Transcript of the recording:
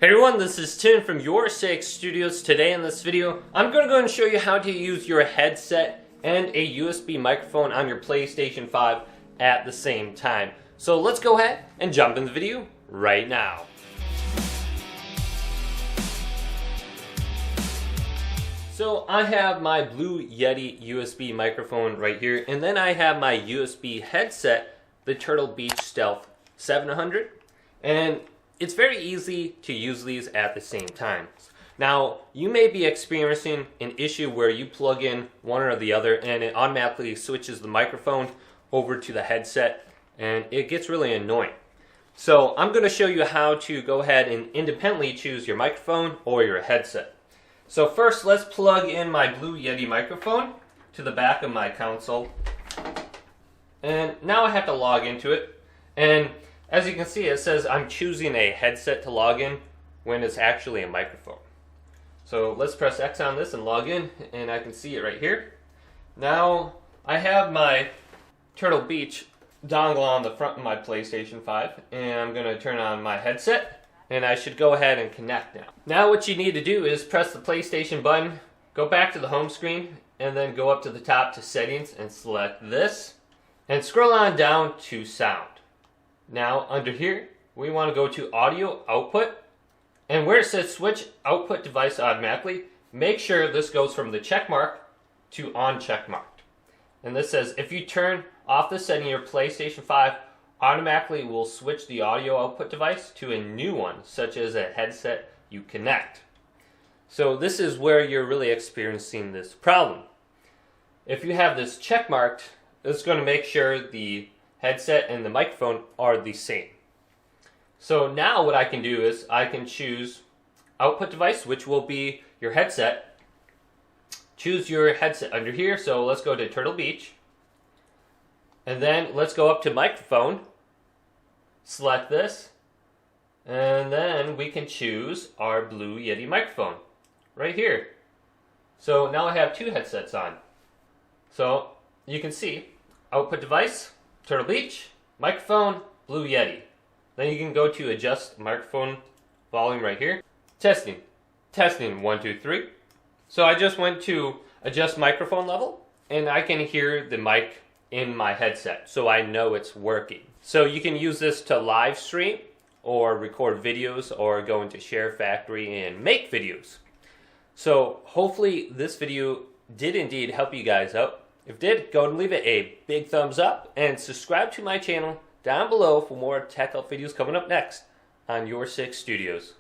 Hey everyone, this is Tim from YourSixGaming. Today in this video, I'm going to go and show you how to use your headset and a USB microphone on your PlayStation 5 at the same time. So let's go ahead and jump in the video right now. So I have my Blue Yeti USB microphone right here, and then I have my USB headset, the Turtle Beach Stealth 700, and it's very easy to use these at the same time. Now, you may be experiencing an issue where you plug in one or the other and it automatically switches the microphone over to the headset, and it gets really annoying. So I'm going to show you how to go ahead and independently choose your microphone or your headset. So first, let's plug in my Blue Yeti microphone to the back of my console. And now I have to log into it. And as you can see, it says I'm choosing a headset to log in when it's actually a microphone. So let's press X on this and log in, and I can see it right here. Now I have my Turtle Beach dongle on the front of my PlayStation 5, and I'm going to turn on my headset. And I should go ahead and connect now. Now what you need to do is press the PlayStation button, go back to the home screen, and then go up to the top to settings and select this. And scroll on down to sound. Now under here, we want to go to audio output. And where it says switch output device automatically, make sure this goes from the check mark to uncheck marked. And this says if you turn off the setting, your PlayStation 5 automatically will switch the audio output device to a new one, such as a headset you connect. So this is where you're really experiencing this problem. If you have this check marked, it's going to make sure the headset and the microphone are the same. So now what I can do is I can choose output device, which will be your headset. Choose your headset under here, so let's go to Turtle Beach. And then let's go up to microphone, select this, and then we can choose our Blue Yeti microphone right here. So now I have two headsets on. So you can see output device, Turtle Beach, microphone, Blue Yeti. Then you can go to adjust microphone volume right here. Testing. Testing 1, 2, 3. So I just went to adjust microphone level, and I can hear the mic in my headset, so I know it's working. So you can use this to live stream or record videos or go into sharefactory and make videos. So hopefully this video did indeed help you guys out. If it did, go and leave it a big thumbs up and subscribe to my channel down below for more tech help videos coming up next on YourSixGaming.